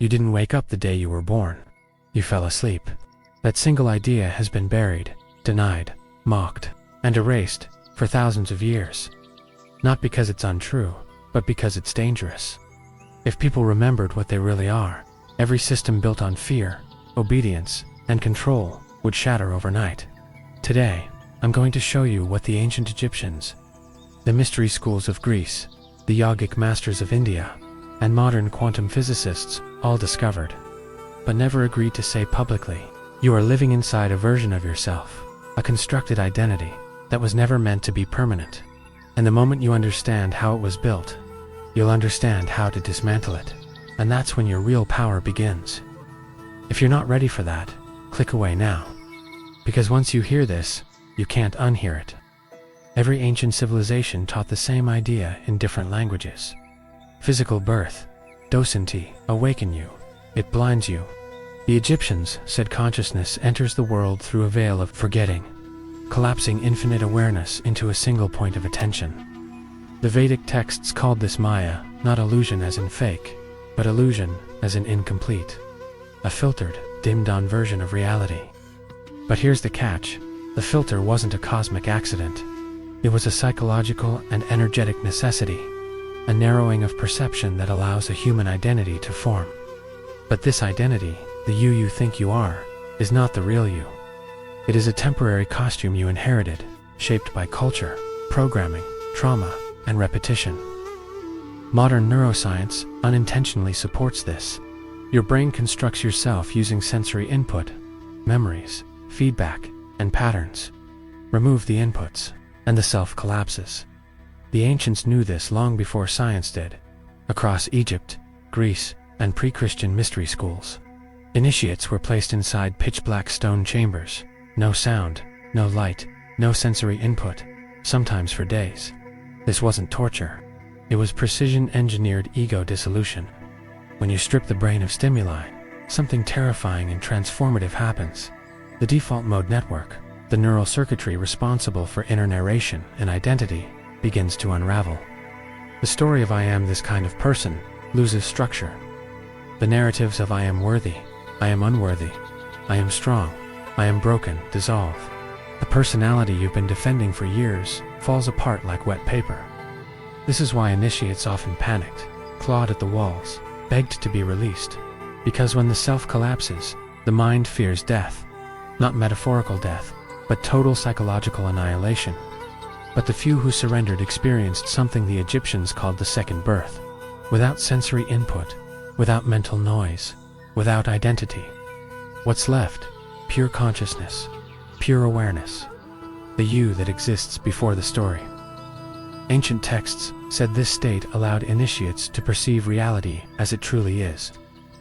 You didn't wake up the day you were born. You fell asleep. That single idea has been buried, denied, mocked, and erased for thousands of years. Not because it's untrue, but because it's dangerous. If people remembered what they really are, every system built on fear, obedience, and control would shatter overnight. Today, I'm going to show you what the ancient Egyptians, the mystery schools of Greece, the yogic masters of India, and modern quantum physicists all discovered, but never agreed to say publicly. You are living inside a version of yourself, a constructed identity that was never meant to be permanent. And the moment you understand how it was built, you'll understand how to dismantle it. And that's when your real power begins. If you're not ready for that, click away now. Because once you hear this, you can't unhear it. Every ancient civilization taught the same idea in different languages. Physical birth, docenty, awaken you. It blinds you. The Egyptians said consciousness enters the world through a veil of forgetting, collapsing infinite awareness into a single point of attention. The Vedic texts called this Maya, not illusion as in fake, but illusion as in incomplete, a filtered, dimmed-down version of reality. But here's the catch: the filter wasn't a cosmic accident. It was a psychological and energetic necessity, a narrowing of perception that allows a human identity to form. But this identity, the you think you are, is not the real you. It is a temporary costume you inherited, shaped by culture, programming, trauma, and repetition. Modern neuroscience unintentionally supports this. Your brain constructs yourself using sensory input, memories, feedback, and patterns. Remove the inputs, and the self collapses. The ancients knew this long before science did. Across Egypt, Greece, and pre-Christian mystery schools, initiates were placed inside pitch-black stone chambers. No sound, no light, no sensory input, sometimes for days. This wasn't torture. It was precision-engineered ego dissolution. When you strip the brain of stimuli, something terrifying and transformative happens. The default mode network, the neural circuitry responsible for inner narration and identity, begins to unravel. The story of I am this kind of person loses structure. The narratives of I am worthy, I am unworthy, I am strong, I am broken dissolve. The personality you've been defending for years falls apart like wet paper. This is why initiates often panicked, clawed at the walls, begged to be released. Because when the self collapses, the mind fears death. Not metaphorical death, but total psychological annihilation. But the few who surrendered experienced something the Egyptians called the second birth. Without sensory input, without mental noise, without identity. What's left? Pure consciousness, pure awareness. The you that exists before the story. Ancient texts said this state allowed initiates to perceive reality as it truly is,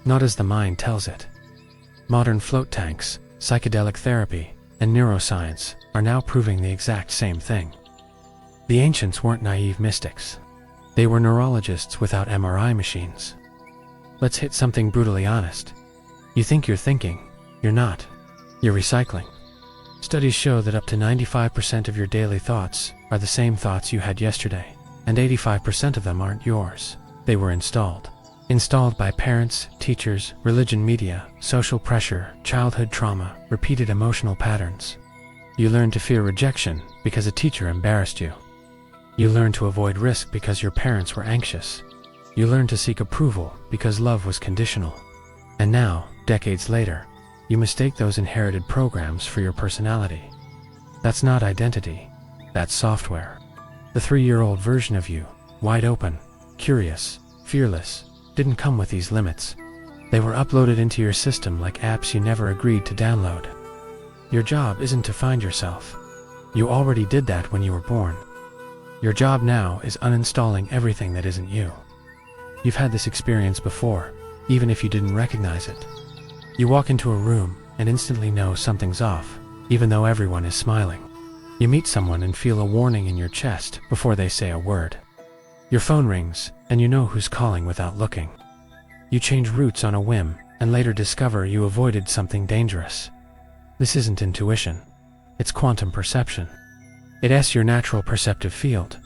not as the mind tells it. Modern float tanks, psychedelic therapy, and neuroscience are now proving the exact same thing. The ancients weren't naive mystics. They were neurologists without MRI machines. Let's hit something brutally honest. You think you're thinking, you're not. You're recycling. Studies show that up to 95% of your daily thoughts are the same thoughts you had yesterday, and 85% of them aren't yours. They were installed. Installed by parents, teachers, religion, media, social pressure, childhood trauma, repeated emotional patterns. You learn to fear rejection because a teacher embarrassed you. You learn to avoid risk because your parents were anxious. You learn to seek approval because love was conditional. And now, decades later, you mistake those inherited programs for your personality. That's not identity. That's software. The 3-year-old version of you, wide open, curious, fearless, didn't come with these limits. They were uploaded into your system like apps you never agreed to download. Your job isn't to find yourself. You already did that when you were born. Your job now is uninstalling everything that isn't you. You've had this experience before, even if you didn't recognize it. You walk into a room and instantly know something's off, even though everyone is smiling. You meet someone and feel a warning in your chest before they say a word. Your phone rings and you know who's calling without looking. You change routes on a whim and later discover you avoided something dangerous. This isn't intuition. It's quantum perception. It's your natural perceptive field,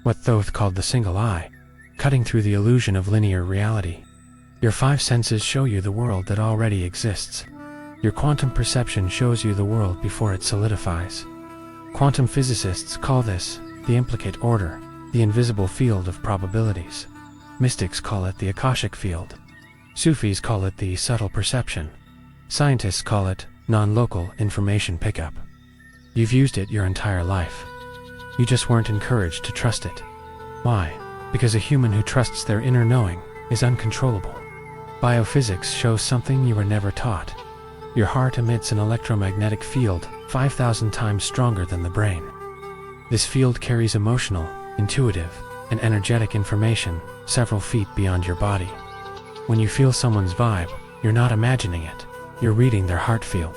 what Thoth called the single eye, cutting through the illusion of linear reality. Your five senses show you the world that already exists. Your quantum perception shows you the world before it solidifies. Quantum physicists call this the implicate order, the invisible field of probabilities. Mystics call it the Akashic field. Sufis call it the subtle perception. Scientists call it non-local information pickup. You've used it your entire life. You just weren't encouraged to trust it. Why? Because a human who trusts their inner knowing is uncontrollable. Biophysics shows something you were never taught. Your heart emits an electromagnetic field 5,000 times stronger than the brain. This field carries emotional, intuitive, and energetic information several feet beyond your body. When you feel someone's vibe, you're not imagining it. You're reading their heart field.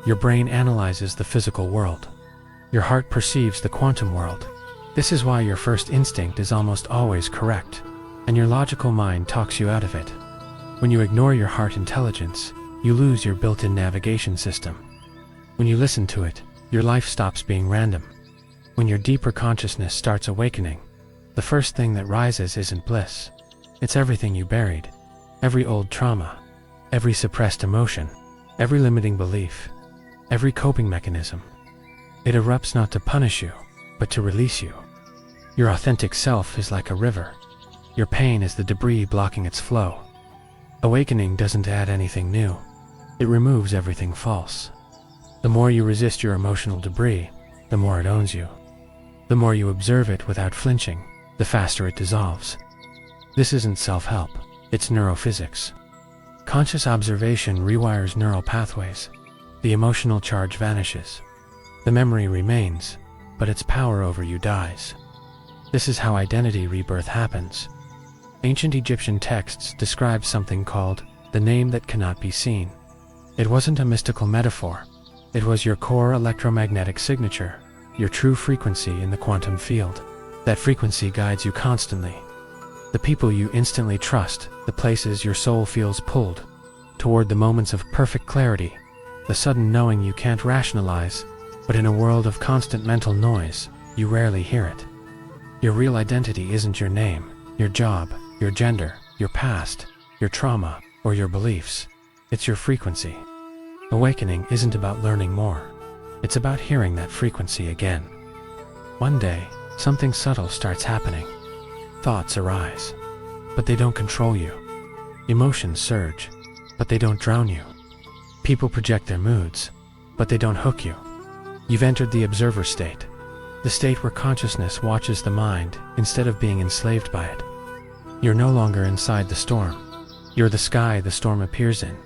Your brain analyzes the physical world. Your heart perceives the quantum world. This is why your first instinct is almost always correct, and your logical mind talks you out of it. When you ignore your heart intelligence, you lose your built-in navigation system. When you listen to it, your life stops being random. When your deeper consciousness starts awakening, the first thing that rises isn't bliss. It's everything you buried. Every old trauma, every suppressed emotion, every limiting belief, every coping mechanism. It erupts not to punish you, but to release you. Your authentic self is like a river. Your pain is the debris blocking its flow. Awakening doesn't add anything new. It removes everything false. The more you resist your emotional debris, the more it owns you. The more you observe it without flinching, the faster it dissolves. This isn't self-help, it's neurophysics. Conscious observation rewires neural pathways. The emotional charge vanishes. The memory remains, but its power over you dies. This is how identity rebirth happens. Ancient Egyptian texts describe something called the name that cannot be seen. It wasn't a mystical metaphor. It was your core electromagnetic signature, your true frequency in the quantum field. That frequency guides you constantly. The people you instantly trust, the places your soul feels pulled toward the moments of perfect clarity, the sudden knowing you can't rationalize, but in a world of constant mental noise, you rarely hear it. Your real identity isn't your name, your job, your gender, your past, your trauma, or your beliefs. It's your frequency. Awakening isn't about learning more. It's about hearing that frequency again. One day, something subtle starts happening. Thoughts arise, but they don't control you. Emotions surge, but they don't drown you. People project their moods, but they don't hook you. You've entered the observer state, the state where consciousness watches the mind instead of being enslaved by it. You're no longer inside the storm. You're the sky the storm appears in.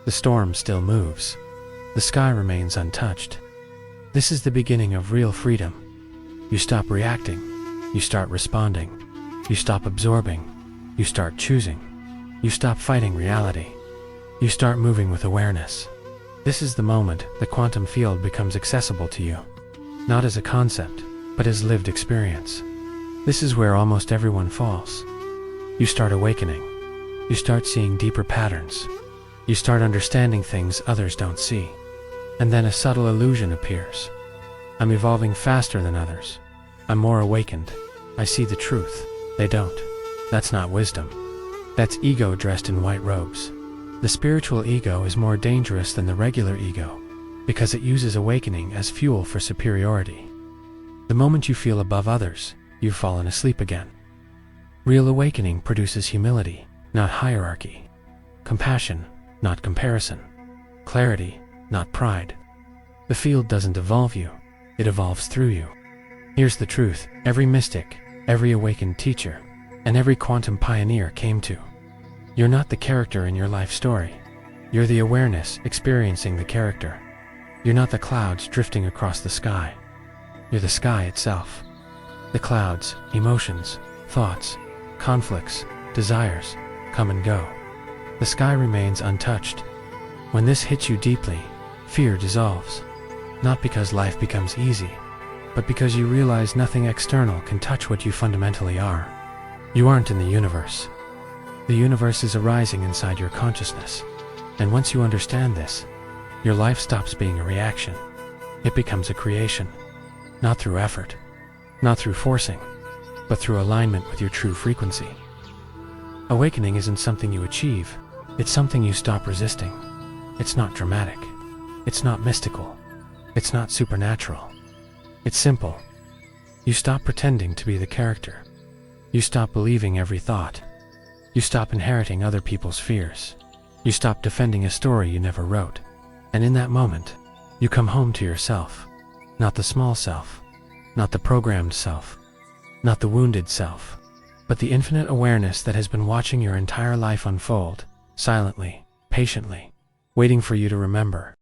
The storm still moves. The sky remains untouched. This is the beginning of real freedom. You stop reacting. You start responding. You stop absorbing. You start choosing. You stop fighting reality. You start moving with awareness. This is the moment the quantum field becomes accessible to you. Not as a concept, but as lived experience. This is where almost everyone falls. You start awakening. You start seeing deeper patterns. You start understanding things others don't see. And then a subtle illusion appears. I'm evolving faster than others. I'm more awakened. I see the truth. They don't. That's not wisdom. That's ego dressed in white robes. The spiritual ego is more dangerous than the regular ego because it uses awakening as fuel for superiority. The moment you feel above others, you've fallen asleep again. Real awakening produces humility, not hierarchy. Compassion, not comparison. Clarity, not pride. The field doesn't evolve you, it evolves through you. Here's the truth every mystic, every awakened teacher, and every quantum pioneer came to. You're not the character in your life story. You're the awareness experiencing the character. You're not the clouds drifting across the sky. You're the sky itself. The clouds, emotions, thoughts, conflicts, desires, come and go. The sky remains untouched. When this hits you deeply, fear dissolves. Not because life becomes easy, but because you realize nothing external can touch what you fundamentally are. You aren't in the universe. The universe is arising inside your consciousness. And once you understand this, your life stops being a reaction. It becomes a creation. Not through effort, not through forcing, but through alignment with your true frequency. Awakening isn't something you achieve, it's something you stop resisting. It's not dramatic. It's not mystical. It's not supernatural. It's simple. You stop pretending to be the character. You stop believing every thought. You stop inheriting other people's fears. You stop defending a story you never wrote. And in that moment, you come home to yourself. Not the small self. Not the programmed self. Not the wounded self. But the infinite awareness that has been watching your entire life unfold, silently, patiently, waiting for you to remember.